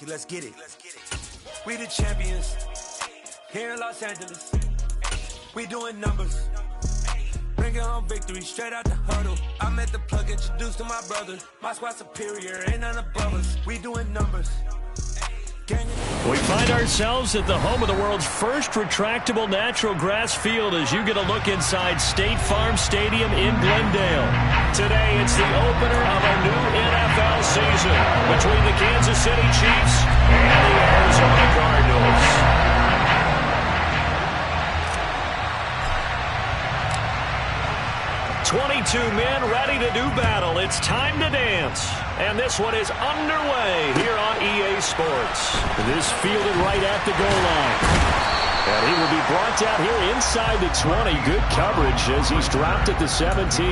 Milwaukee, let's get it. We the champions here in Los Angeles. We doing numbers. Bringing home victory straight out the huddle. I'm at the plug, introduced to my brother. My squad superior, ain't none above us. We doing numbers. We find ourselves at the home of the world's first retractable natural grass field as you get a look inside State Farm Stadium in Glendale. Today, it's the opener of a new NFL season between the Kansas City Chiefs and the Arizona Cardinals. 22 men ready to do battle. It's time to dance. And this one is underway here on EA Sports. This fielded right at the goal line. And he will be brought down here inside the 20. Good coverage as he's dropped at the 17.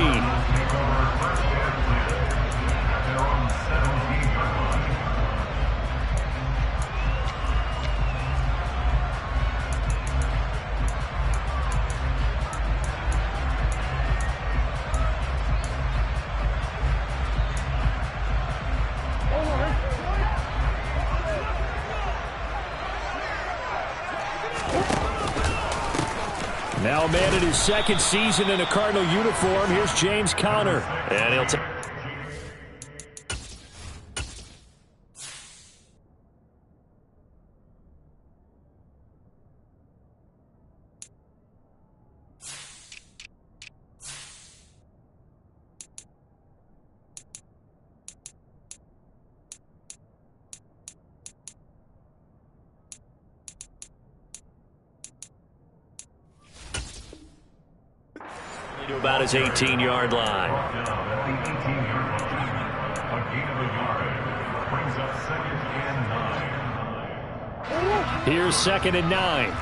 Now a man in his second season in a Cardinal uniform. Here's James Conner. And he'll take... to about his 18-yard line. Here's 2nd and 9.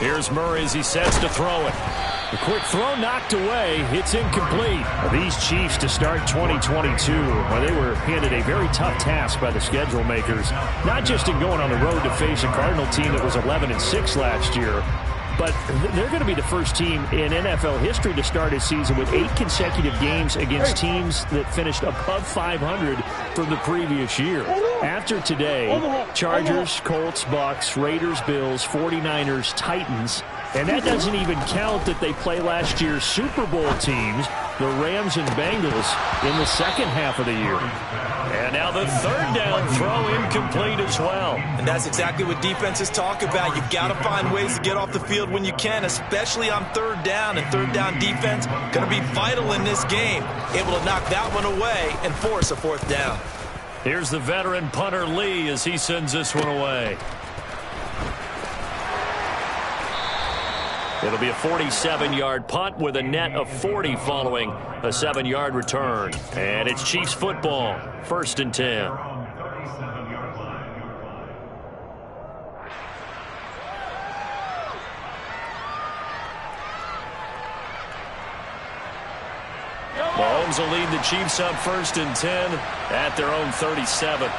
Here's Murray as he sets to throw it. The quick throw knocked away. It's incomplete. These Chiefs to start 2022, well, they were handed a very tough task by the schedule makers, not just in going on the road to face a Cardinal team that was 11-6 last year, but they're going to be the first team in NFL history to start a season with 8 consecutive games against teams that finished above 500 from the previous year. After today, Chargers, Colts, Bucks, Raiders, Bills, 49ers, Titans, and that doesn't even count that they play last year's Super Bowl teams, the Rams and Bengals, in the second half of the year. And now the third down throw incomplete as well. And that's exactly what defenses talk about. You've got to find ways to get off the field when you can, especially on third down. And third down defense going to be vital in this game. Able to knock that one away and force a fourth down. Here's the veteran punter Lee as he sends this one away. It'll be a 47-yard punt with a net of 40 following a 7-yard return. And it's Chiefs football, 1st and 10. Mahomes will lead the Chiefs up 1st and 10 at their own 37.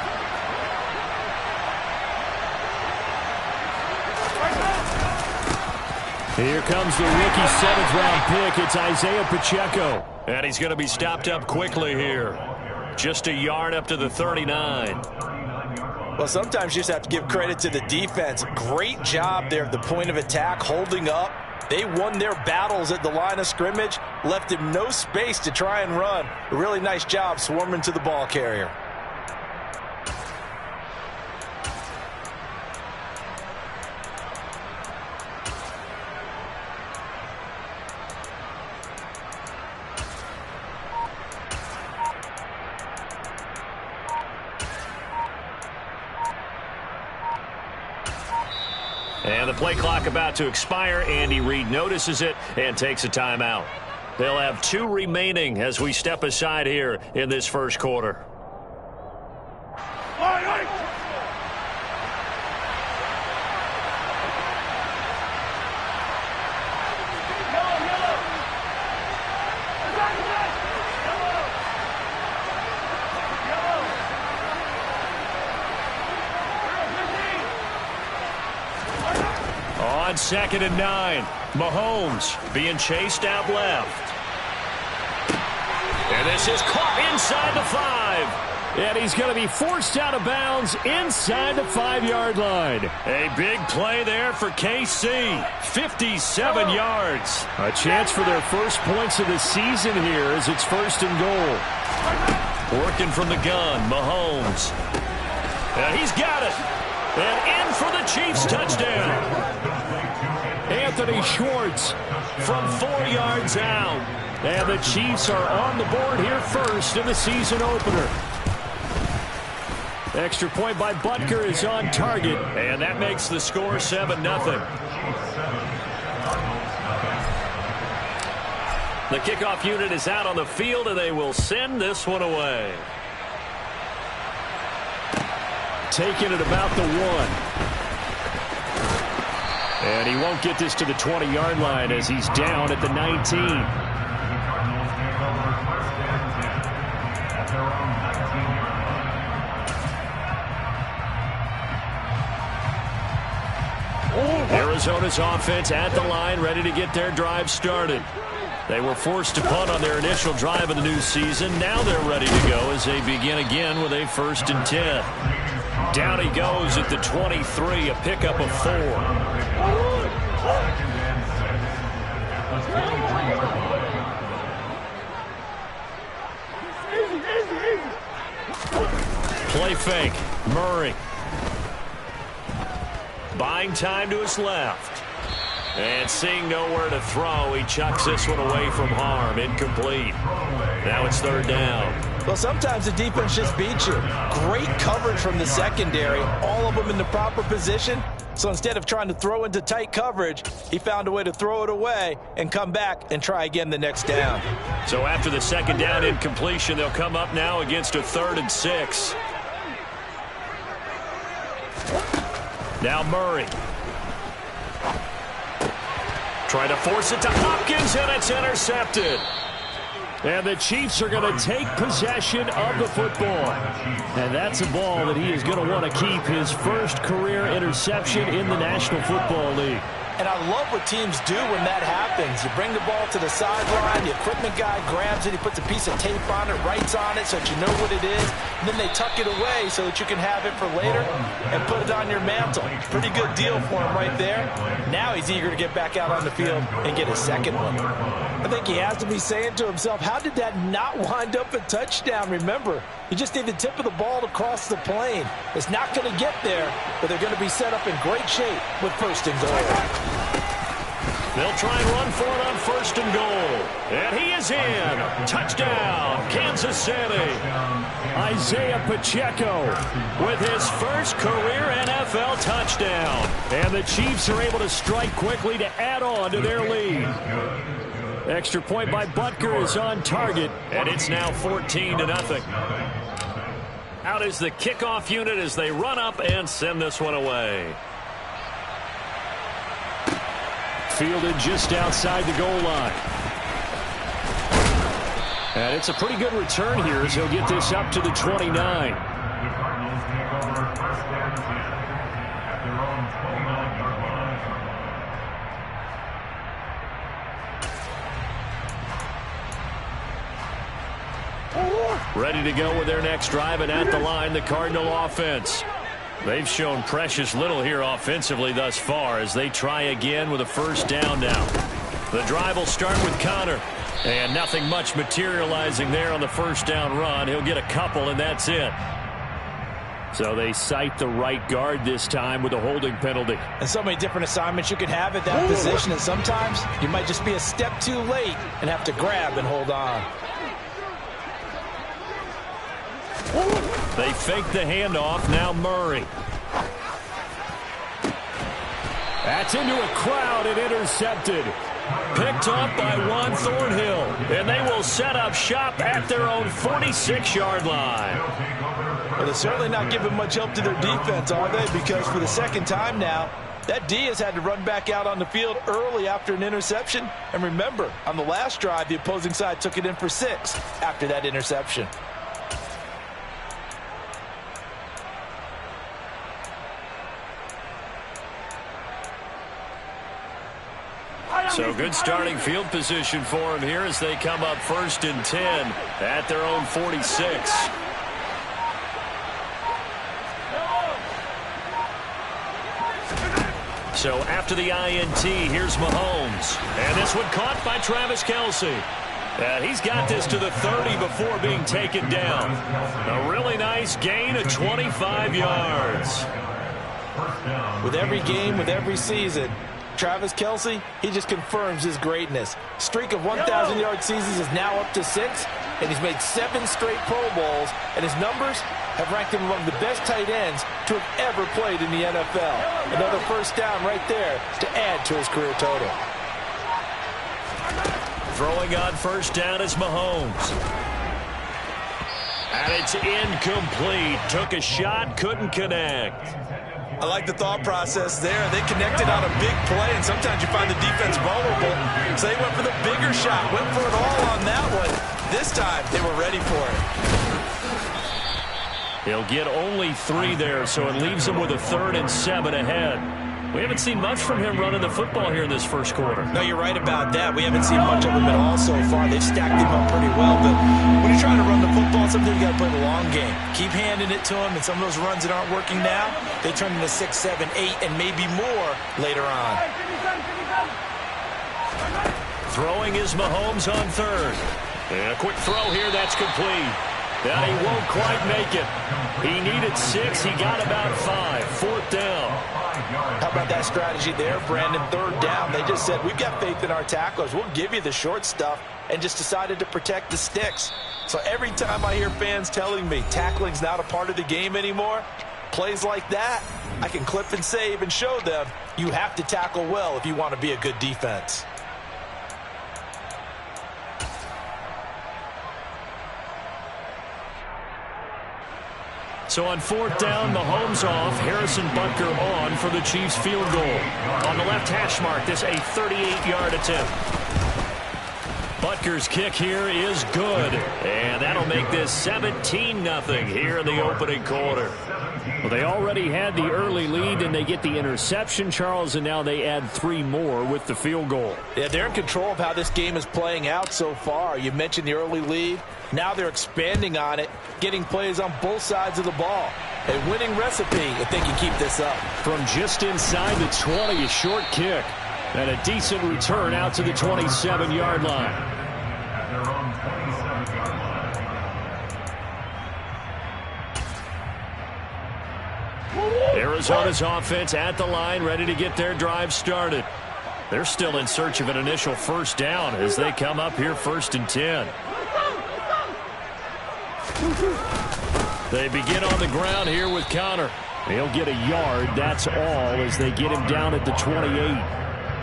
Here comes the rookie 7th-round pick. It's Isaiah Pacheco. And he's going to be stopped up quickly here. Just a yard up to the 39. Well, sometimes you just have to give credit to the defense. Great job there at the point of attack, holding up. They won their battles at the line of scrimmage, left him no space to try and run. A really nice job swarming to the ball carrier. And the play clock about to expire. Andy Reid notices it and takes a timeout. They'll have 2 remaining as we step aside here in this first quarter. On 2nd and 9, Mahomes being chased out left. And this is caught inside the 5. And he's going to be forced out of bounds inside the 5-yard line. A big play there for KC. 57 yards. A chance for their first points of the season here as it's 1st and goal. Working from the gun, Mahomes. And he's got it. And in for the Chiefs touchdown. Anthony Schwartz from 4 yards out. And the Chiefs are on the board here first in the season opener. Extra point by Butker is on target, and that makes the score 7-0. The kickoff unit is out on the field, and they will send this one away. Taking it about the 1. And he won't get this to the 20-yard line as he's down at the 19. Arizona's offense at the line, ready to get their drive started. They were forced to punt on their initial drive of the new season. Now they're ready to go as they begin again with a 1st and 10. Down he goes at the 23, a pickup of 4. Play fake. Murray. Buying time to his left. And seeing nowhere to throw, he chucks this one away from harm. Incomplete. Now it's 3rd down. Well, sometimes the defense just beats you. Great coverage from the secondary. All of them in the proper position. So instead of trying to throw into tight coverage, he found a way to throw it away and come back and try again the next down. So after the 2nd down incompletion, they'll come up now against a 3rd and 6. Now Murray. Trying to force it to Hopkins, and it's intercepted. And the Chiefs are going to take possession of the football. And that's a ball that he is going to want to keep, his first career interception in the National Football League. And I love what teams do when that happens. You bring the ball to the sideline, the equipment guy grabs it, he puts a piece of tape on it, writes on it so that you know what it is, and then they tuck it away so that you can have it for later and put it on your mantle. Pretty good deal for him right there. Now he's eager to get back out on the field and get his second one. I think he has to be saying to himself, how did that not wind up a touchdown? Remember, you just need the tip of the ball to cross the plane. It's not going to get there, but they're going to be set up in great shape with 1st and goal. They'll try and run for it on 1st and goal. And he is in. Touchdown, Kansas City. Isaiah Pacheco with his first career NFL touchdown. And the Chiefs are able to strike quickly to add on to their lead. Extra point by Butker is on target, and it's now 14-0. Out is the kickoff unit as they run up and send this one away. Fielded just outside the goal line. And it's a pretty good return here as he'll get this up to the 29. Ready to go with their next drive, and at the line, the Cardinal offense. They've shown precious little here offensively thus far as they try again with a 1st down now. The drive will start with Connor, and nothing much materializing there on the 1st down run. He'll get a couple, and that's it. So they cite the right guard this time with a holding penalty. And so many different assignments you can have at that position, and sometimes you might just be a step too late and have to grab and hold on. They fake the handoff. Now Murray. That's into a crowd and intercepted. Picked up by Juan Thornhill. And they will set up shop at their own 46-yard line. Well, they're certainly not giving much help to their defense, are they? Because for the 2nd time now, that D has had to run back out on the field early after an interception. And remember, on the last drive, the opposing side took it in for 6 after that interception. So good starting field position for him here as they come up 1st and 10 at their own 46. So after the INT, here's Mahomes. And this one caught by Travis Kelce. He's got this to the 30 before being taken down. A really nice gain of 25 yards. With every game, with every season, Travis Kelce, he just confirms his greatness. Streak of 1,000-yard seasons is now up to 6, and he's made 7 straight Pro Bowls, and his numbers have ranked him among the best tight ends to have ever played in the NFL. Another first down right there to add to his career total. Throwing on first down is Mahomes. And it's incomplete. Took a shot, couldn't connect. I like the thought process there. They connected on a big play, and sometimes you find the defense vulnerable. So they went for the bigger shot, went for it all on that one. This time, they were ready for it. He'll get only 3 there, so it leaves him with a 3rd and 7 ahead. We haven't seen much from him running the football here in this first quarter. No, you're right about that. We haven't seen much of him at all so far. They've stacked him up pretty well, but when you're trying to run the football, sometimes you got to play the long game. Keep handing it to him, and some of those runs that aren't working now, they turn into 6, 7, 8, and maybe more later on. Throwing is Mahomes on 3rd. And a quick throw here, that's complete. And he won't quite make it. He needed 6. He got about 5. 4th down. How about that strategy there, Brandon? 3rd down. They just said, we've got faith in our tacklers. We'll give you the short stuff, and just decided to protect the sticks. So every time I hear fans telling me tackling's not a part of the game anymore, plays like that, I can clip and save and show them you have to tackle well if you want to be a good defense. So on 4th down, Mahomes off, Harrison Butker on for the Chiefs field goal. On the left hash mark, this a 38-yard attempt. Butker's kick here is good, and that'll make this 17-0 here in the opening quarter. Well, they already had the early lead, and they get the interception, Charles, and now they add 3 more with the field goal. Yeah, they're in control of how this game is playing out so far. You mentioned the early lead. Now they're expanding on it, getting plays on both sides of the ball. A winning recipe if they can keep this up. From just inside the 20, a short kick. And a decent return out to the 27-yard line. Arizona's offense at the line, ready to get their drive started. They're still in search of an initial first down as they come up here 1st and 10. They begin on the ground here with Connor. He'll get a yard, that's all, as they get him down at the 28.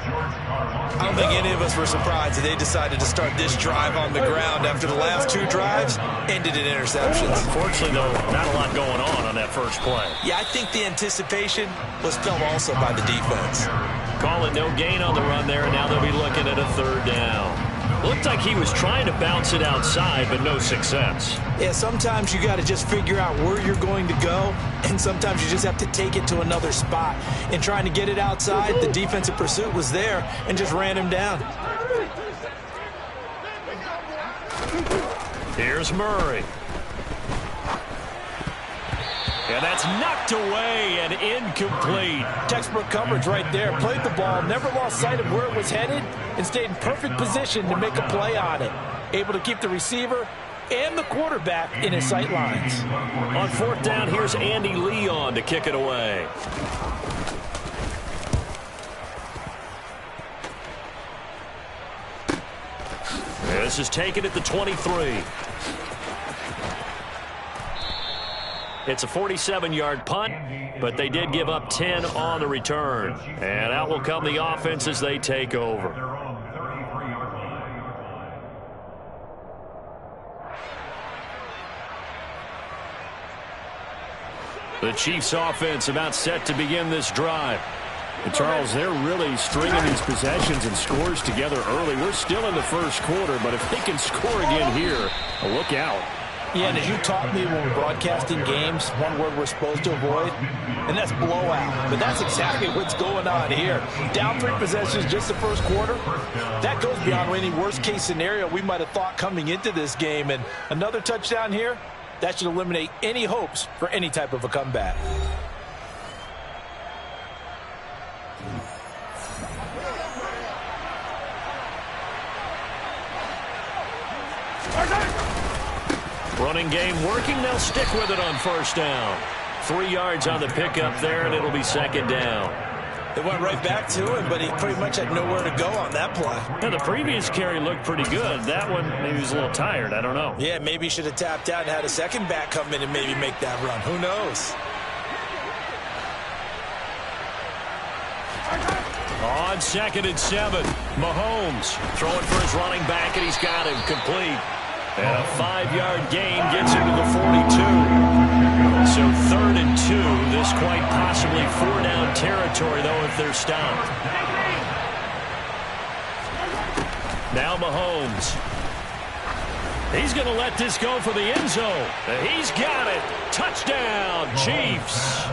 I don't think any of us were surprised that they decided to start this drive on the ground after the last 2 drives ended in interceptions. Unfortunately, though, not a lot going on that first play. Yeah, I think the anticipation was felt also by the defense. Call it no gain on the run there, and now they'll be looking at a 3rd down. Looked like he was trying to bounce it outside, but no success. Yeah, sometimes you got to just figure out where you're going to go, and sometimes you just have to take it to another spot. In trying to get it outside, the defensive pursuit was there and just ran him down. Here's Murray. And that's knocked away and incomplete. Textbook coverage right there. Played the ball, never lost sight of where it was headed, and stayed in perfect position to make a play on it. Able to keep the receiver and the quarterback in his sight lines. On 4th down, here's Andy Leon to kick it away. This is taken at the 23. It's a 47-yard punt, but they did give up 10 on the return. And out will come the offense as they take over. The Chiefs offense about set to begin this drive. And Charles, they're really stringing these possessions and scores together early. We're still in the first quarter, but if they can score again here, look out. Yeah, and as you taught me when we're broadcasting games, one word we're supposed to avoid, and that's blowout. But that's exactly what's going on here. Down 3 possessions just the first quarter. That goes beyond any worst-case scenario we might have thought coming into this game. And another touchdown here, that should eliminate any hopes for any type of a comeback. Running game working. They'll stick with it on first down. 3 yards on the pickup there, and it'll be second down. They went right back to him, but he pretty much had nowhere to go on that play. Yeah, the previous carry looked pretty good. That one, maybe he was a little tired. I don't know. Yeah, maybe he should have tapped out and had a second back come in and maybe make that run. Who knows? On 2nd and 7, Mahomes throwing for his running back, and he's got him complete. And a 5-yard gain gets him to the 42. So 3rd and 2. This quite possibly 4-down territory, though, if they're stopped. Now Mahomes. He's going to let this go for the end zone. He's got it. Touchdown, Chiefs.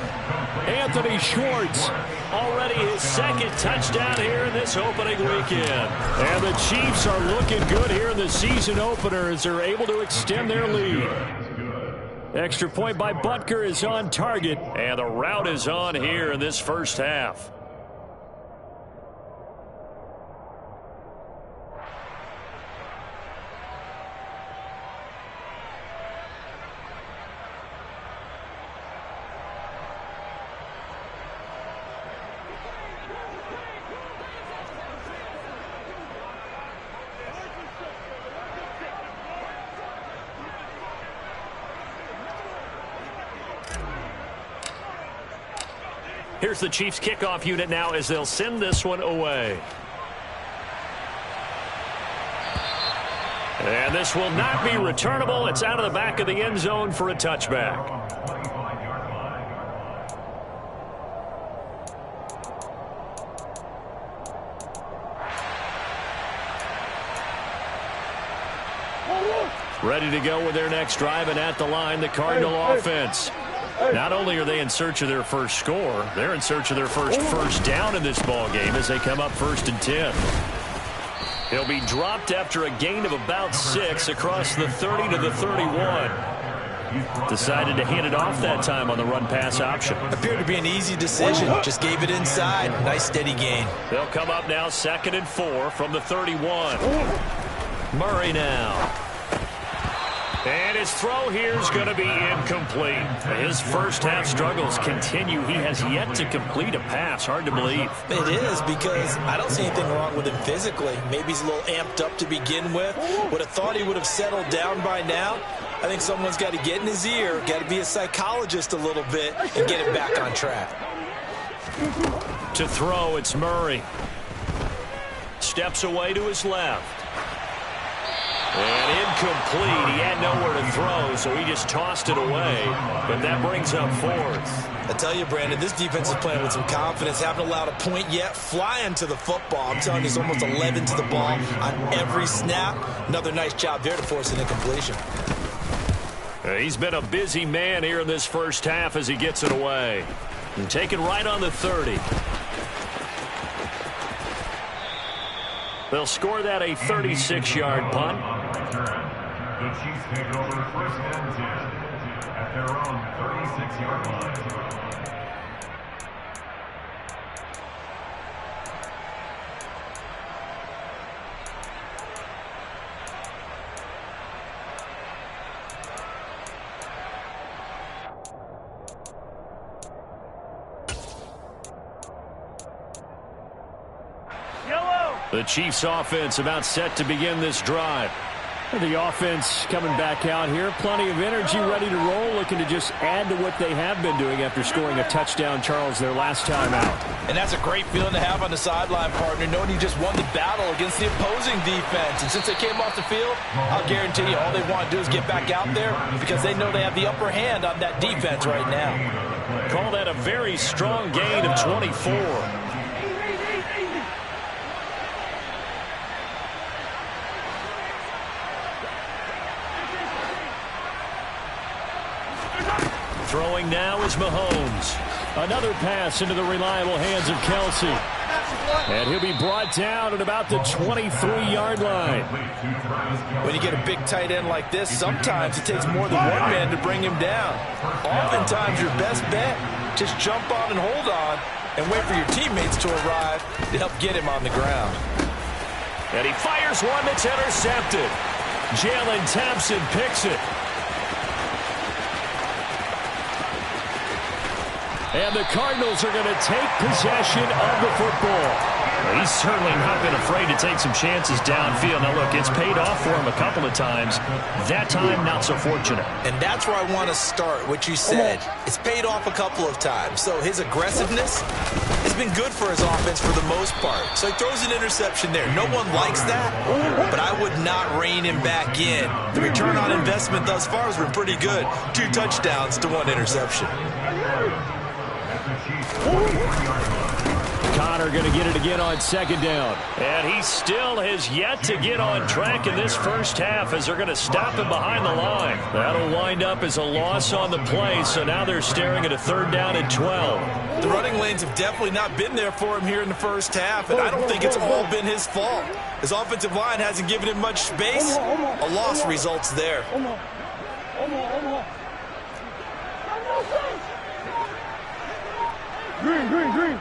Anthony Schwartz, already his 2nd touchdown here in this opening weekend. And the Chiefs are looking good here in the season opener as they're able to extend their lead. Extra point by Butker is on target, and the route is on here in this first half. Here's the Chiefs kickoff unit now as they'll send this one away. And this will not be returnable. It's out of the back of the end zone for a touchback. Ready to go with their next drive, and at the line, the Cardinal offense. Not only are they in search of their first score, they're in search of their first down in this ball game as they come up 1st and 10. He'll be dropped after a gain of about 6 across the 30 to the 31. Decided to hand it off that time on the run-pass option. Appeared to be an easy decision. Just gave it inside. Nice steady gain. They'll come up now 2nd and 4 from the 31. Murray now. And his throw here is going to be incomplete. His first half struggles continue. He has yet to complete a pass. Hard to believe. It is, because I don't see anything wrong with him physically. Maybe he's a little amped up to begin with. Would have thought he would have settled down by now. I think someone's got to get in his ear, got to be a psychologist a little bit, and get him back on track. To throw, it's Murray. Steps away to his left. And incomplete. He had nowhere to throw, so he just tossed it away. But that brings up 4th. I tell you, Brandon, this defense is playing with some confidence. Haven't allowed a point yet. Flying to the football. I'm telling you, it's almost 11 to the ball on every snap. Another nice job there to force an incompletion. He's been a busy man here in this first half as he gets it away. And taken right on the 30. They'll score that a 36-yard punt. The Chiefs take over 1st and 10 at their own 36-yard line. The Chiefs offense about set to begin this drive. The offense coming back out here. Plenty of energy, ready to roll, looking to just add to what they have been doing after scoring a touchdown, Charles, their last time out. And that's a great feeling to have on the sideline, partner, knowing you just won the battle against the opposing defense. And since they came off the field, I'll guarantee you all they want to do is get back out there because they know they have the upper hand on that defense right now. Call that a very strong gain of 24. Throwing now is Mahomes. Another pass into the reliable hands of Kelsey. And he'll be brought down at about the 23-yard line. When you get a big tight end like this, sometimes it takes more than one man to bring him down. Oftentimes, your best bet, just jump on and hold on and wait for your teammates to arrive to help get him on the ground. And he fires one that's intercepted. Jalen Thompson picks it. And the Cardinals are going to take possession of the football. He's certainly not been afraid to take some chances downfield. Now, look, it's paid off for him a couple of times. That time, not so fortunate. And that's where I want to start, what you said. It's paid off a couple of times. So his aggressiveness has been good for his offense for the most part. So he throws an interception there. No one likes that, but I would not rein him back in. The return on investment thus far has been pretty good. 2 touchdowns to 1 interception. Connor going to get it again on second down. And he still has yet to get on track in this first half as they're going to stop him behind the line. That'll wind up as a loss on the play, so now they're staring at a 3rd down and 12. The running lanes have definitely not been there for him here in the first half, and I don't think it's all been his fault. His offensive line hasn't given him much space. A loss results there. Green.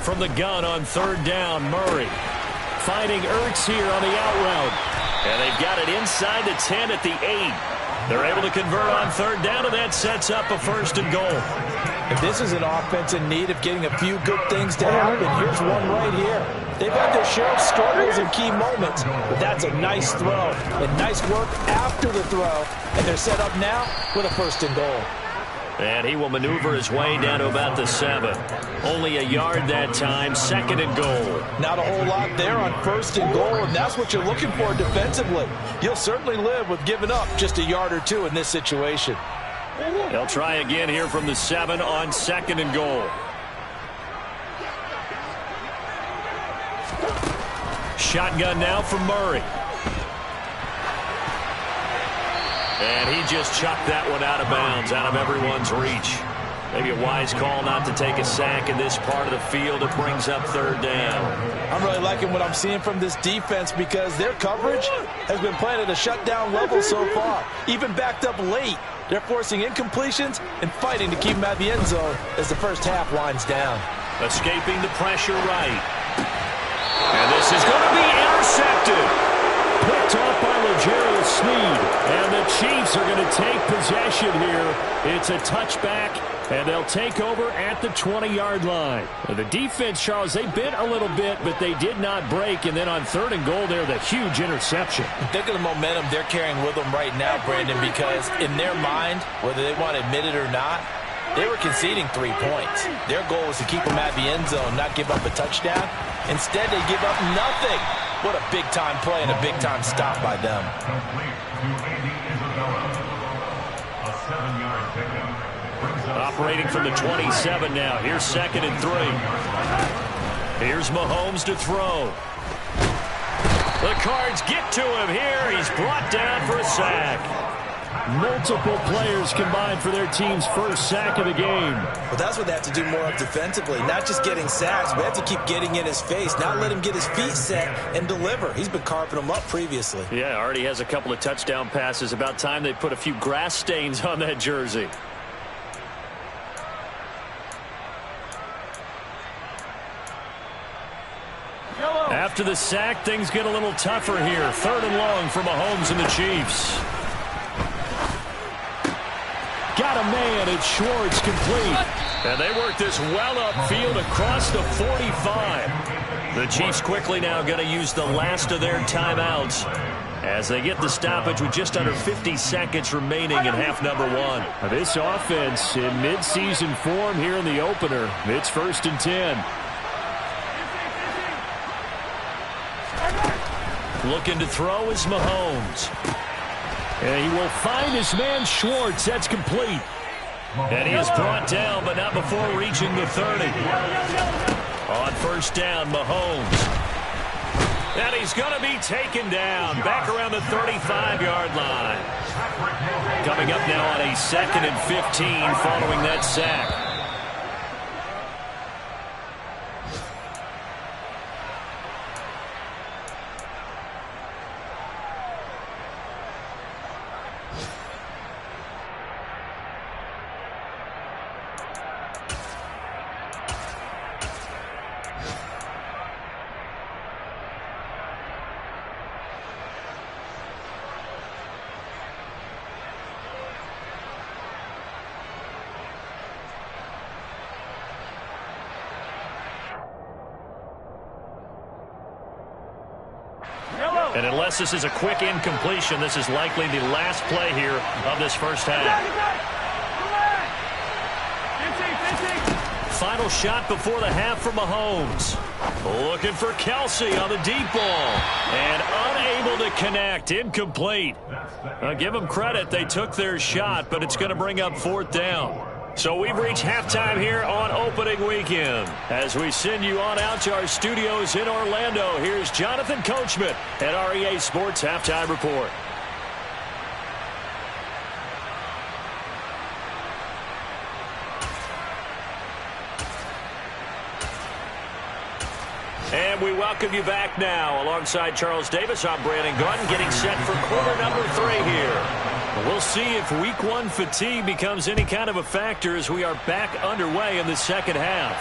From the gun on 3rd down, Murray. Finding Ertz here on the out route. And they've got it inside the 10 at the 8. They're able to convert on 3rd down, and that sets up a 1st and goal. If this is an offense in need of getting a few good things to happen, here's one right here. They've had their share of struggles in key moments, but that's a nice throw and nice work after the throw. And they're set up now with a 1st and goal. And he will maneuver his way down to about the 7. Only a yard that time, 2nd and goal. Not a whole lot there on 1st and goal, and that's what you're looking for defensively. You'll certainly live with giving up just a yard or 2 in this situation. They'll try again here from the 7 on 2nd and goal. Shotgun now from Murray. And he just chucked that one out of bounds, out of everyone's reach. Maybe a wise call not to take a sack in this part of the field. It brings up 3rd down. I'm really liking what I'm seeing from this defense because their coverage has been playing at a shutdown level so far. Even backed up late, they're forcing incompletions and fighting to keep them out of the end zone as the first half winds down. Escaping the pressure right. And this is going to be intercepted. Picked off by L'Jarius Sneed. And the Chiefs are going to take possession here. It's a touchback, and they'll take over at the 20-yard line. The defense, Charles, they bit a little bit, but they did not break. And then on 3rd and goal there, the huge interception. Think of the momentum they're carrying with them right now, Brandon, because in their mind, whether they want to admit it or not, they were conceding 3 points. Their goal was to keep them at the end zone, not give up a touchdown. Instead, they give up nothing. What a big-time play and a big-time stop by them. Operating from the 27 now. Here's 2nd and 3. Here's Mahomes to throw. The Cards get to him here. He's brought down for a sack. Multiple players combined for their team's first sack of the game. Well, that's what they have to do more of defensively. Not just getting sacks, but have to keep getting in his face. Not let him get his feet set and deliver. He's been carving them up previously. Yeah, already has a couple of touchdown passes. About time they put a few grass stains on that jersey. After the sack, things get a little tougher here. 3rd and long for Mahomes and the Chiefs. Got a man, and Schwartz complete. And they work this well upfield across the 45. The Chiefs quickly now going to use the last of their timeouts as they get the stoppage with just under 50 seconds remaining in half number 1. This offense in midseason form here in the opener. It's 1st and 10. Looking to throw is Mahomes. And he will find his man Schwartz. That's complete. And he is brought down, but not before reaching the 30. On 1st down, Mahomes. And he's going to be taken down back around the 35-yard line. Coming up now on a 2nd and 15 following that sack. And unless this is a quick incompletion, this is likely the last play here of this first half. Final shot before the half for Mahomes. Looking for Kelsey on the deep ball. And unable to connect. Incomplete. Give them credit. They took their shot, but it's going to bring up 4th down. So we've reached halftime here on opening weekend. As we send you on out to our studios in Orlando, here's Jonathan Coachman at REA Sports Halftime Report. And we welcome you back now. Alongside Charles Davis, I'm Brandon Gunn, getting set for quarter number 3 here. We'll see if week 1 fatigue becomes any kind of a factor as we are back underway in the second half.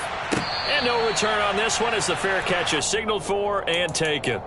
And no return on this one as the fair catch is signaled for and taken.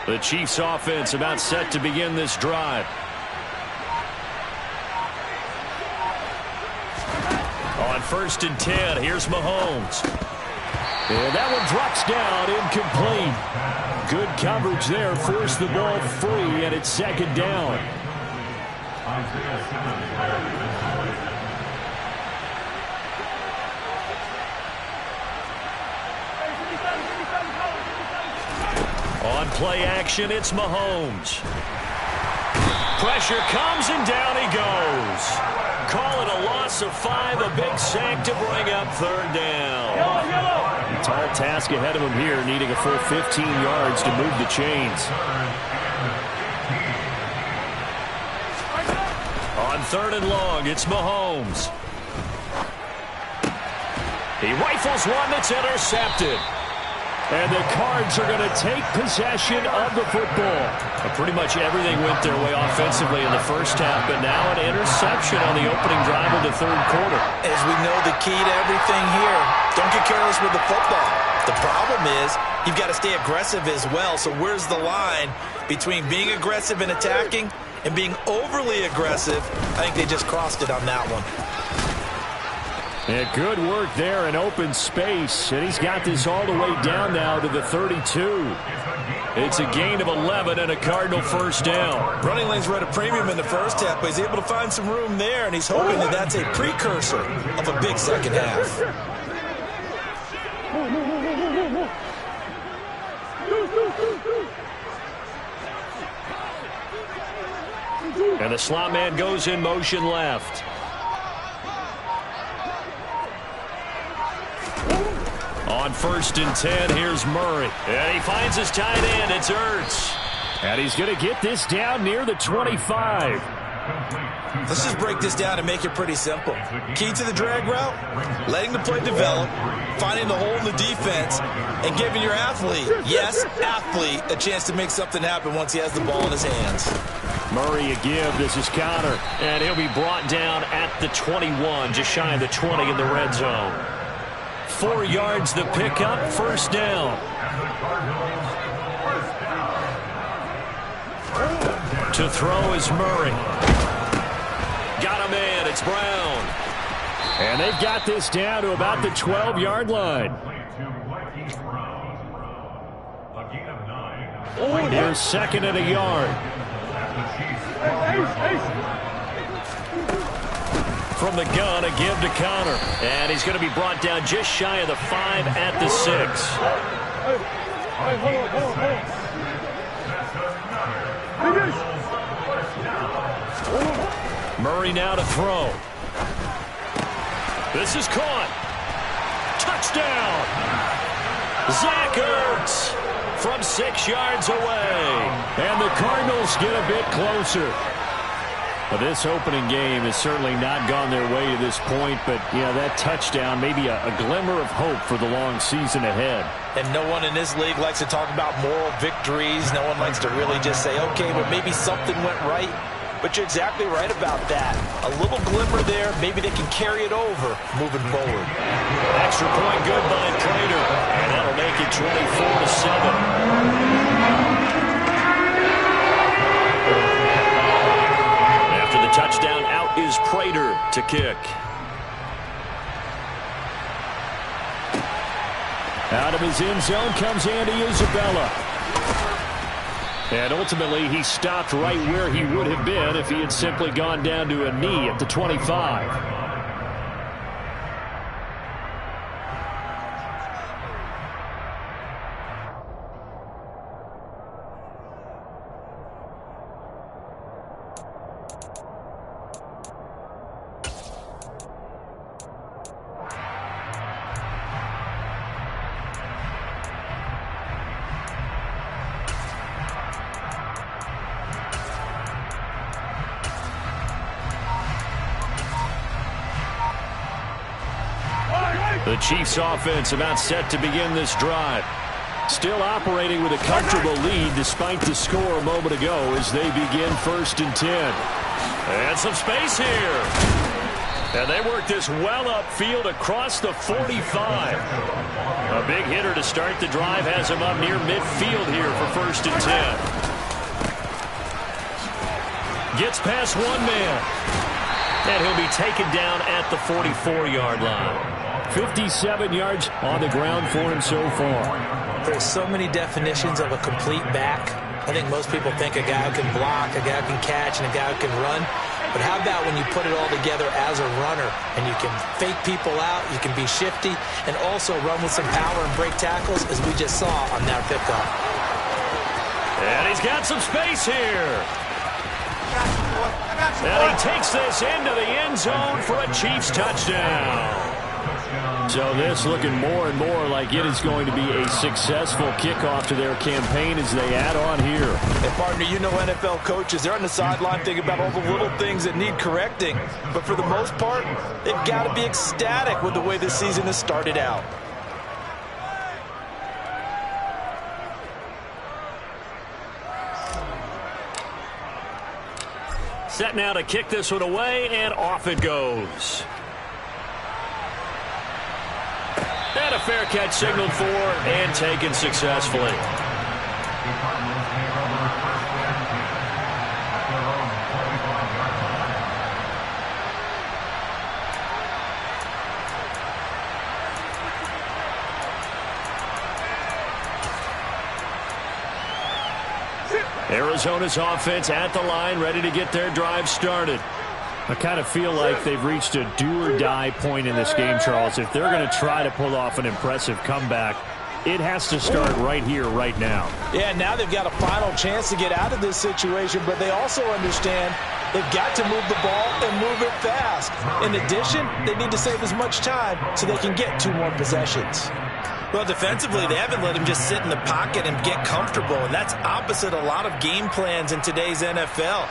The Chiefs offense about set to begin this drive. On 1st and 10, here's Mahomes. And that one drops down, incomplete. Good coverage there, forced the ball free, and it's 2nd down. On play action, it's Mahomes. Pressure comes and down he goes. Call it a loss of 5, a big sack to bring up 3rd down. A tall task ahead of him here, needing a full 15 yards to move the chains. On 3rd and long, it's Mahomes. He rifles one that's intercepted. And the Cards are going to take possession of the football. Pretty much everything went their way offensively in the first half, but now an interception on the opening drive of the 3rd quarter. As we know, the key to everything here, don't get careless with the football. The problem is you've got to stay aggressive as well. So where's the line between being aggressive and attacking and being overly aggressive? I think they just crossed it on that one. Yeah, good work there in open space, and he's got this all the way down now to the 32. It's a gain of 11 and a Cardinal 1st down. Running lanes were at a premium in the first half, but he's able to find some room there, and he's hoping that that's a precursor of a big second half. And the slot man goes in motion left. On 1st and 10, here's Murray. And he finds his tight end. It's Ertz. And he's going to get this down near the 25. Let's just break this down and make it pretty simple. Key to the drag route, letting the play develop, finding the hole in the defense, and giving your athlete, yes, athlete, a chance to make something happen once he has the ball in his hands. Murray a give. This is Connor. And he'll be brought down at the 21, just shy of the 20 in the red zone. 4 yards the pickup, 1st down. To throw is Murray. Got him in, it's Brown. And they've got this down to about the 12-yard line. Here's 2nd and a yard. From the gun, a give to Connor. And he's going to be brought down just shy of the 5 at the 6. Murray now to throw. This is caught. Touchdown! Zach Ertz from 6 yards away. And the Cardinals get a bit closer. Well, this opening game has certainly not gone their way to this point, but, that touchdown, maybe a glimmer of hope for the long season ahead. And no one in this league likes to talk about moral victories. No one likes to really just say, okay, well, maybe something went right. But you're exactly right about that. A little glimmer there, maybe they can carry it over moving forward. Extra point good by Prater, and that'll make it 24-7. Touchdown, out is Prater to kick. Out of his end zone comes Andy Isabella. And ultimately, he stopped right where he would have been if he had simply gone down to a knee at the 25. The Chiefs offense about set to begin this drive. Still operating with a comfortable lead despite the score a moment ago as they begin 1st and 10. And some space here. And they work this well upfield across the 45. A big hitter to start the drive has him up near midfield here for 1st and 10. Gets past one man. And he'll be taken down at the 44-yard line. 57 yards on the ground for him so far. There's so many definitions of a complete back. I think most people think a guy who can block, a guy who can catch, and a guy who can run. But how about when you put it all together as a runner and you can fake people out, you can be shifty, and also run with some power and break tackles, as we just saw on that pickup. And he's got some space here. And he takes this into the end zone for a Chiefs touchdown. So this looking more and more like it is going to be a successful kickoff to their campaign as they add on here. And partner, you know NFL coaches, they're on the sideline thinking about all the little things that need correcting. But for the most part, they've got to be ecstatic with the way this season has started out. Set now to kick this one away, and off it goes. And a fair catch signaled for and taken successfully. Arizona's offense at the line, ready to get their drive started. I kind of feel like they've reached a do-or-die point in this game, Charles. If they're going to try to pull off an impressive comeback, it has to start right here, right now. Yeah, now they've got a final chance to get out of this situation, but they also understand they've got to move the ball and move it fast. In addition, they need to save as much time so they can get 2 more possessions. Well, defensively, they haven't let him just sit in the pocket and get comfortable, and that's opposite a lot of game plans in today's NFL.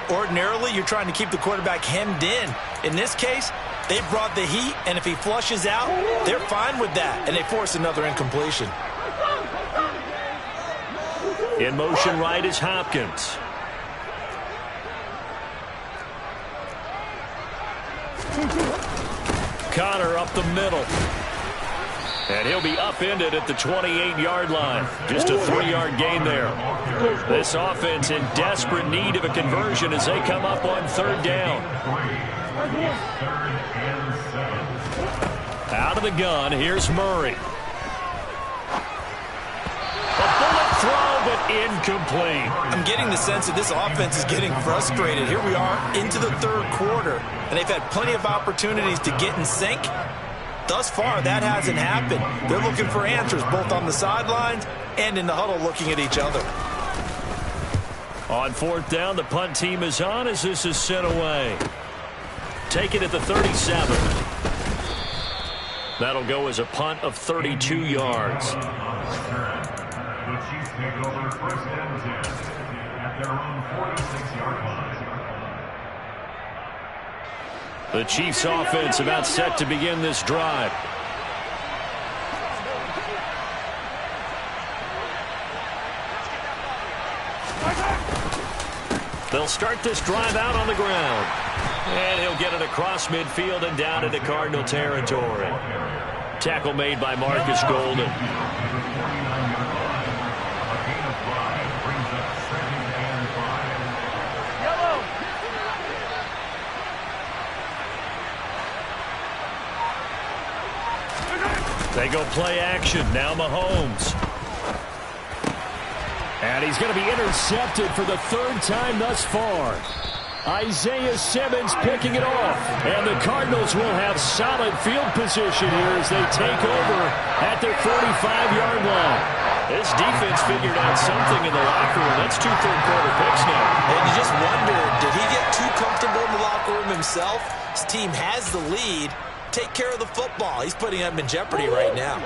Ordinarily, you're trying to keep the quarterback hemmed in. In this case, they brought the heat, and if he flushes out, they're fine with that, and they force another incompletion. In motion right is Hopkins. Connor up the middle. And he'll be upended at the 28-yard line. Just a 3-yard gain there. This offense in desperate need of a conversion as they come up on 3rd down. Out of the gun, here's Murray. A bullet throw, but incomplete. I'm getting the sense that this offense is getting frustrated. Here we are into the third quarter, and they've had plenty of opportunities to get in sync. Thus far, that hasn't happened. They're looking for answers both on the sidelines and in the huddle looking at each other. On fourth down, the punt team is on as this is sent away. Take it at the 37. That'll go as a punt of 32 yards. The Chiefs take over first and 10 at their own 46-yard line. The Chiefs offense about set to begin this drive. They'll start this drive out on the ground. And he'll get it across midfield and down into Cardinal territory. Tackle made by Marcus Golden. They go play action. Now Mahomes. And he's going to be intercepted for the third time thus far. Isaiah Simmons picking it off. And the Cardinals will have solid field position here as they take over at their 45-yard line. This defense figured out something in the locker room. That's 2 third-quarter picks now. And you just wonder, did he get too comfortable in the locker room himself? His team has the lead. Take care of the football. He's putting them in jeopardy right now.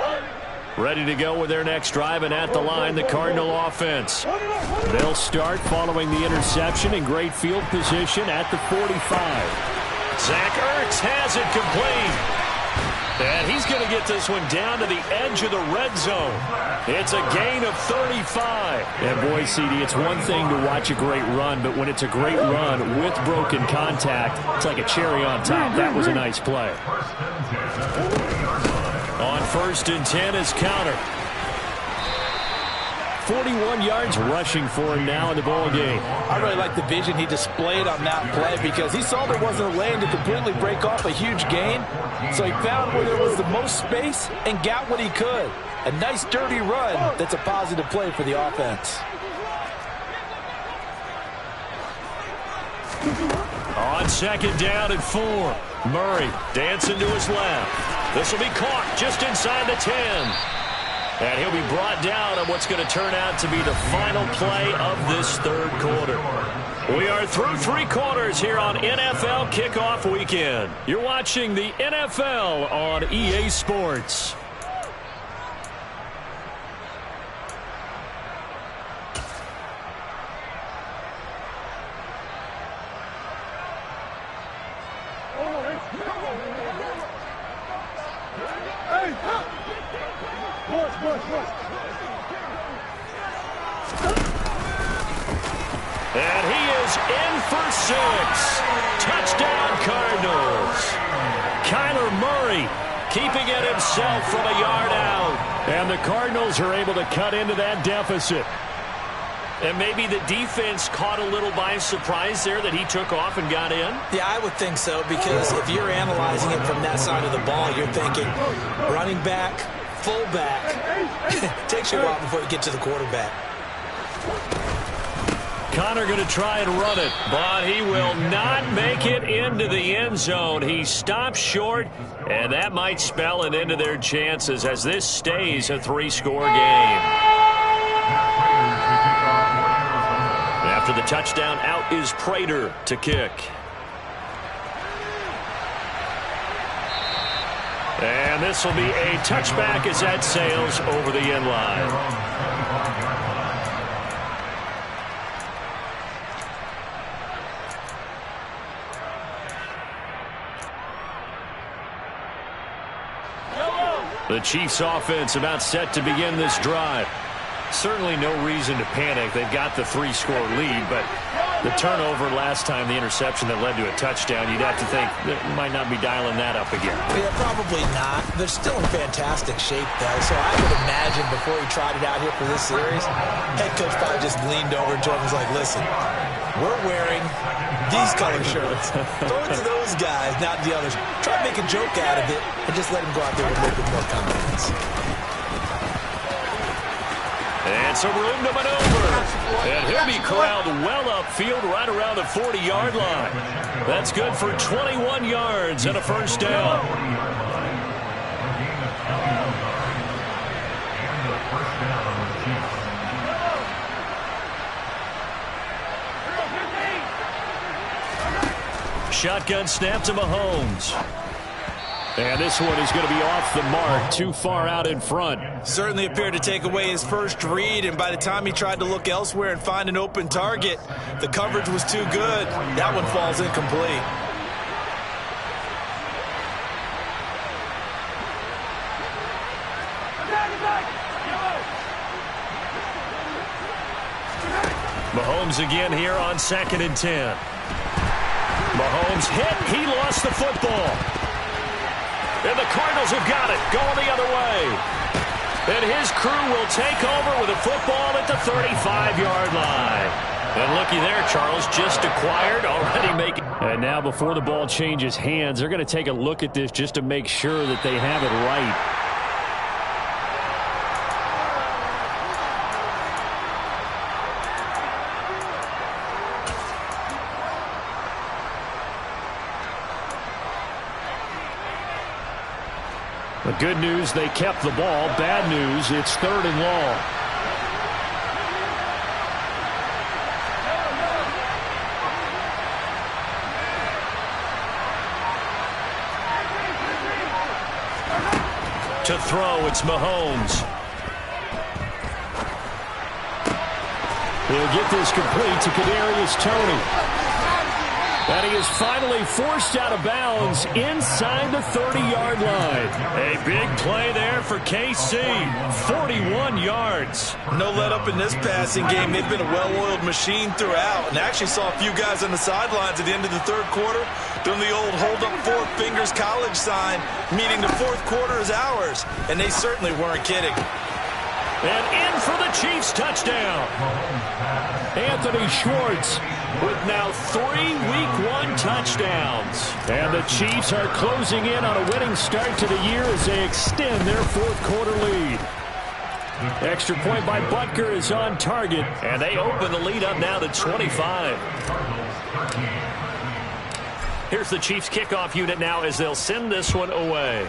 Ready to go with their next drive, and at the line, the Cardinal offense. They'll start following the interception in great field position at the 45. Zach Ertz has it complete. And he's going to get this one down to the edge of the red zone. It's a gain of 35. And boy, CD, it's one thing to watch a great run, but when it's a great run with broken contact, it's like a cherry on top. That was a nice play. On first and 10 is Counter. 41 yards rushing for him now in the ball game. I really like the vision he displayed on that play because he saw there wasn't a lane to completely break off a huge gain. So he found where there was the most space and got what he could. A nice dirty run that's a positive play for the offense. On second down and 4. Murray dancing to his left. This will be caught just inside the 10. And he'll be brought down on what's going to turn out to be the final play of this third quarter. We are through 3 quarters here on NFL Kickoff Weekend. You're watching the NFL on EA Sports. And he is in for 6. Touchdown, Cardinals. Kyler Murray keeping it himself from a yard out. And the Cardinals are able to cut into that deficit. And maybe the defense caught a little by surprise there that he took off and got in? Yeah, I would think so, because if you're analyzing it from that side of the ball, you're thinking running back, fullback. Takes you a while before you get to the quarterback. Connor going to try and run it, but he will not make it into the end zone. He stops short, and that might spell an end to their chances as this stays a 3-score game. After the touchdown, out is Prater to kick. And this will be a touchback as that sails over the end line. The Chiefs offense about set to begin this drive. Certainly no reason to panic. They've got the 3-score lead, but the turnover last time, the interception that led to a touchdown, you'd have to think they might not be dialing that up again. Yeah, probably not. They're still in fantastic shape, though, so I would imagine before he tried it out here for this series, head coach probably just leaned over to him and was like, listen, we're wearing these color shirts. Throw it to those guys, not the others. Try to make a joke out of it and just let him go out there with a little bit more confidence. And some room to maneuver. And he'll be corralled well upfield right around the 40-yard line. That's good for 21 yards and a first down. Shotgun snap to Mahomes. And this one is going to be off the mark, too far out in front. Certainly appeared to take away his first read, and by the time he tried to look elsewhere and find an open target, the coverage was too good. That one falls incomplete. Mahomes again here on 2nd and 10. Mahomes hit. He lost the football. And the Cardinals have got it, going the other way. And his crew will take over with a football at the 35-yard line. And looky there, Charles, just acquired, already making. And now before the ball changes hands, they're going to take a look at this just to make sure that they have it right. The good news, they kept the ball. Bad news, it's 3rd and long. To throw, it's Mahomes. He'll get this complete to Kadarius Toney. And he is finally forced out of bounds inside the 30-yard line. A big play there for KC. 41 yards. No let up in this passing game. They've been a well-oiled machine throughout. And actually saw a few guys on the sidelines at the end of the 3rd quarter doing the old hold up 4 fingers college sign, meaning the 4th quarter is ours. And they certainly weren't kidding. And in for the Chiefs touchdown. Anthony Schwartz with now 3 Week 1 touchdowns. And the Chiefs are closing in on a winning start to the year as they extend their 4th quarter lead. Extra point by Butker is on target, and they open the lead up now to 25. Here's the Chiefs kickoff unit now as they'll send this one away.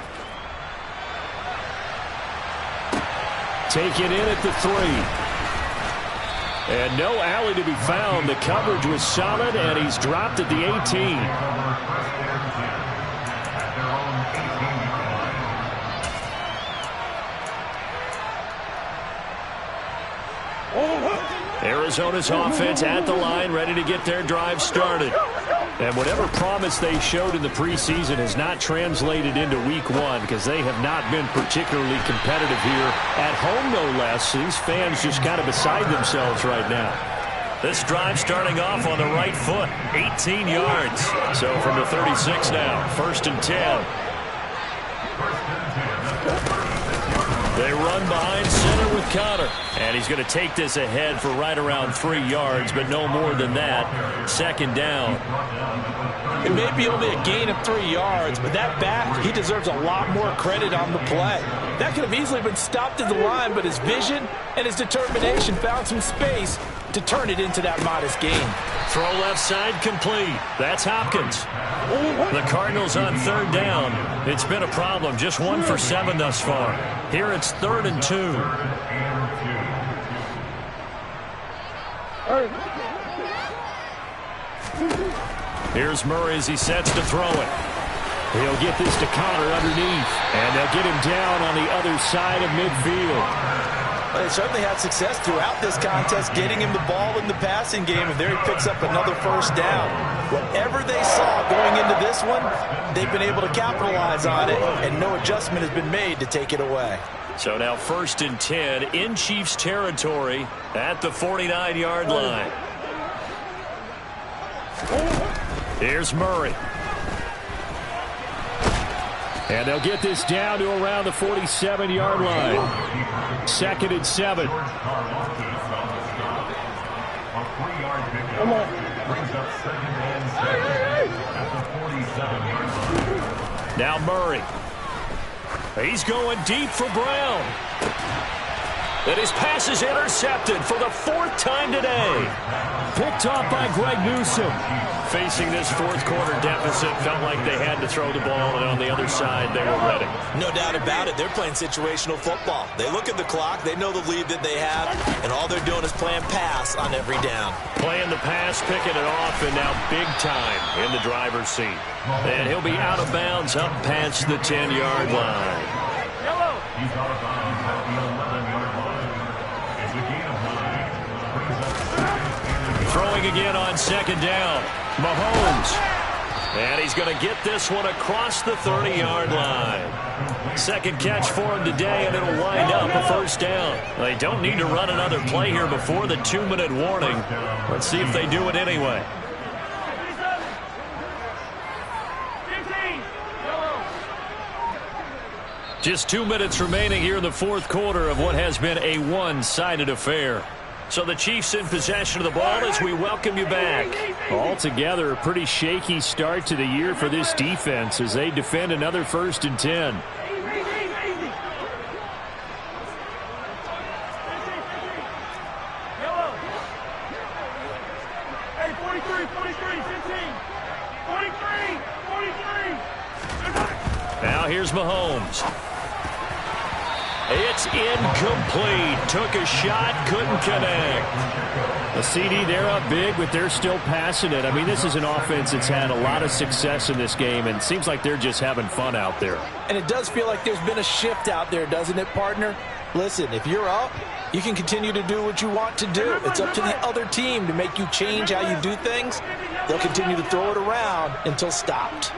Taken in at the 3. And no alley to be found. The coverage was solid, and he's dropped at the 18. Arizona's offense at the line, ready to get their drive started. And whatever promise they showed in the preseason has not translated into Week 1 because they have not been particularly competitive here at home, no less. These fans just kind of beside themselves right now. This drive starting off on the right foot, 18 yards. So from the 36 now, 1st and 10. They run behind center with Conner. And he's going to take this ahead for right around 3 yards, but no more than that. 2nd down. It may be only a gain of 3 yards, but that back, he deserves a lot more credit on the play. That could have easily been stopped at the line, but his vision and his determination found some space to turn it into that modest gain. Throw left side complete. That's Hopkins. The Cardinals on 3rd down. It's been a problem. Just 1 for 7 thus far. Here it's 3rd and 2. Here's Murray as he sets to throw it. He'll get this to Conner underneath. And they'll get him down on the other side of midfield. Well, they certainly had success throughout this contest getting him the ball in the passing game, and there he picks up another 1st down. Whatever they saw going into this one, they've been able to capitalize on it, and no adjustment has been made to take it away. So now 1st and 10 in Chiefs territory at the 49-yard line. Here's Murray. And they'll get this down to around the 47-yard line. 2nd and 7. Come on. Brings up 2nd and 7 at the 47. Now Murray. He's going deep for Brown. And his pass is intercepted for the 4th time today. Picked off by Greg Newsome. Facing this fourth quarter deficit, felt like they had to throw the ball, and on the other side, they were ready. No doubt about it. They're playing situational football. They look at the clock. They know the lead that they have, and all they're doing is playing pass on every down. Playing the pass, picking it off, and now big time in the driver's seat. And he'll be out of bounds up past the 10-yard line. He's out of bounds at the 11-yard line. It's a gain of 9. Throwing again on 2nd down. Mahomes. And he's going to get this one across the 30-yard line. Second catch for him today, and it'll wind up a 1st down. They don't need to run another play here before the 2-minute warning. Let's see if they do it anyway. Just 2 minutes remaining here in the fourth quarter of what has been a one-sided affair. So the Chiefs in possession of the ball as we welcome you back. Altogether, a pretty shaky start to the year for this defense as they defend another 1st and 10. Now here's Mahomes. It's incomplete. Took a shot, couldn't connect. A CD, they're up big, but they're still passing it. I mean, this is an offense that's had a lot of success in this game, and it seems like they're just having fun out there. And it does feel like there's been a shift out there, doesn't it, partner? Listen, if you're up, you can continue to do what you want to do. It's up to the other team to make you change how you do things. They'll continue to throw it around until stopped.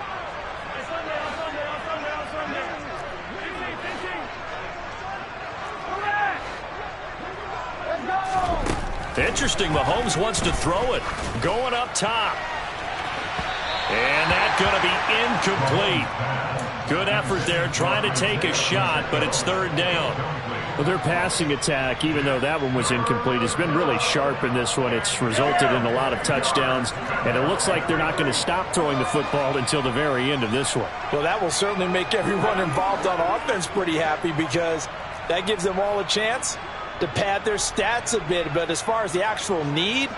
Interesting, Mahomes wants to throw it. Going up top. And that's going to be incomplete. Good effort there, trying to take a shot, but it's 3rd down. Well, their passing attack, even though that one was incomplete, has been really sharp in this one. It's resulted in a lot of touchdowns, and it looks like they're not going to stop throwing the football until the very end of this one. Well, that will certainly make everyone involved on offense pretty happy because that gives them all a chance to pad their stats a bit. But as far as the actual need,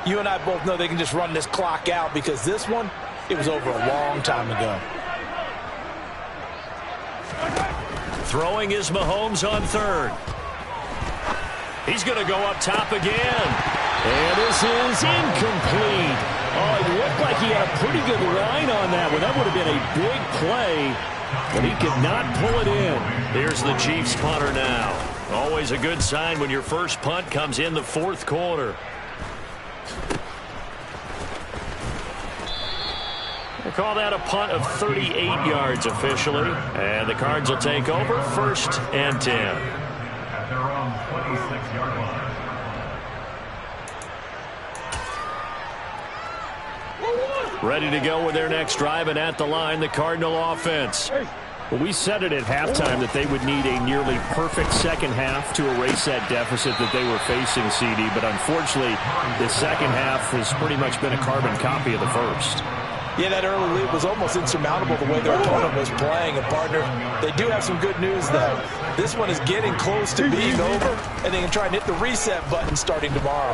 you and I both know they can just run this clock out because this one, it was over a long time ago. Throwing is Mahomes on 3rd. He's going to go up top again. And this is incomplete. Oh, it looked like he had a pretty good line on that one. That would have been a big play, but he could not pull it in. Here's the Chiefs punter now. Always a good sign when your first punt comes in the fourth quarter. They call that a punt of 38 yards officially. And the Cards will take over 1st and 10. At their own 26-yard line. Ready to go with their next drive, and at the line, the Cardinal offense. Well, we said it at halftime that they would need a nearly perfect second half to erase that deficit that they were facing, CD. But unfortunately, the second half has pretty much been a carbon copy of the first. Yeah, that early lead was almost insurmountable the way their opponent was playing. And, partner, they do have some good news, though. This one is getting close to being over, and they can try and hit the reset button starting tomorrow.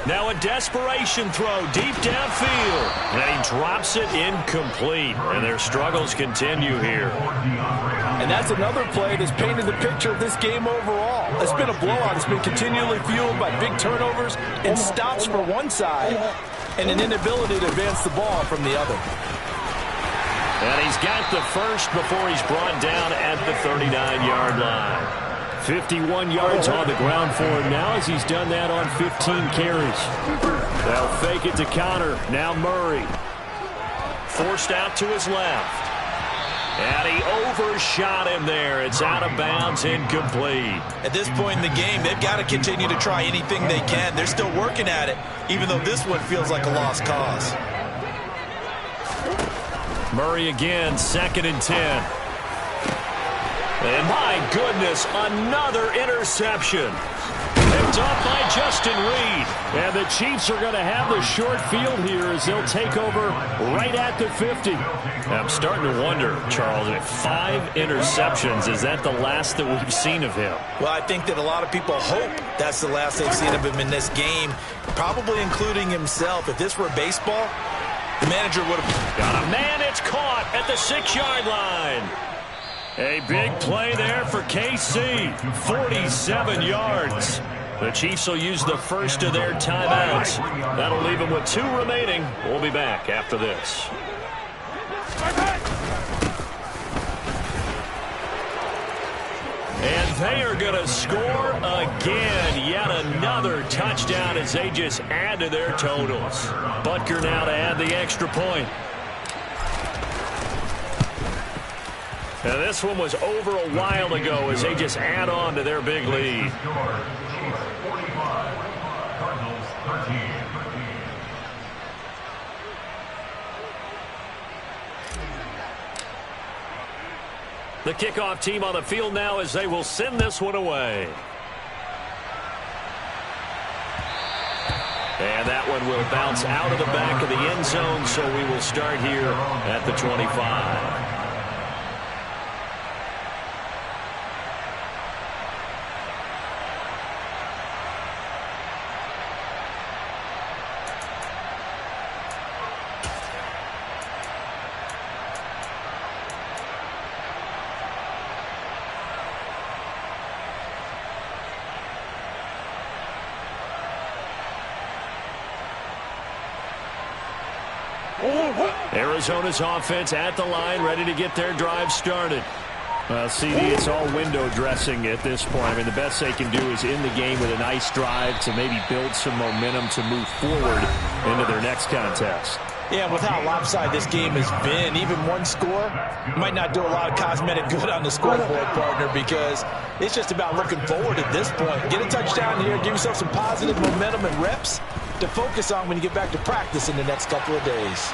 Now a desperation throw deep downfield. And he drops it incomplete. And their struggles continue here. And that's another play that's painted the picture of this game overall. It's been a blowout. It's been continually fueled by big turnovers and stops for one side and an inability to advance the ball from the other. And he's got the first before he's brought down at the 39-yard line. 51 yards on the ground for him now as he's done that on 15 carries. They'll fake it to counter. Now Murray. Forced out to his left. And he overshot him there. It's out of bounds, incomplete. At this point in the game, they've got to continue to try anything they can. They're still working at it, even though this one feels like a lost cause. Murray again, 2nd and 10. And my goodness, another interception. And picked off by Justin Reed. And the Chiefs are going to have the short field here as they'll take over right at the 50. I'm starting to wonder, Charles, if 5 interceptions, is that the last that we've seen of him? Well, I think that a lot of people hope that's the last they've seen of him in this game, probably including himself. If this were baseball, the manager would have got a man. It's caught at the 6-yard line. A big play there for KC, 47 yards. The Chiefs will use the first of their timeouts. That'll leave them with 2 remaining. We'll be back after this. And they are going to score again. Yet another touchdown as they just add to their totals. Butker now to add the extra point. And this one was over a while ago as they just add on to their big lead. The kickoff team on the field now as they will send this one away. And that one will bounce out of the back of the end zone, so we will start here at the 25. Arizona's offense at the line, ready to get their drive started. CD, it's all window dressing at this point. I mean, the best they can do is in the game with a nice drive to maybe build some momentum to move forward into their next contest. Yeah, with how lopsided this game has been, even one score might not do a lot of cosmetic good on the scoreboard, partner, because it's just about looking forward at this point. Get a touchdown here, give yourself some positive momentum and reps to focus on when you get back to practice in the next couple of days.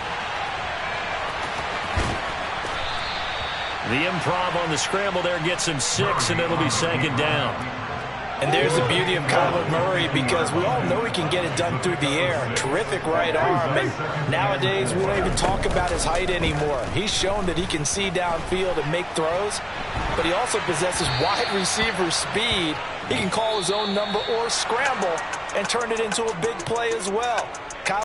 The improv on the scramble there gets him 6, and it'll be 2nd down. And there's the beauty of Kyler Murray, because we all know he can get it done through the air. Terrific right arm. And nowadays, we don't even talk about his height anymore. He's shown that he can see downfield and make throws, but he also possesses wide receiver speed. He can call his own number or scramble and turn it into a big play as well.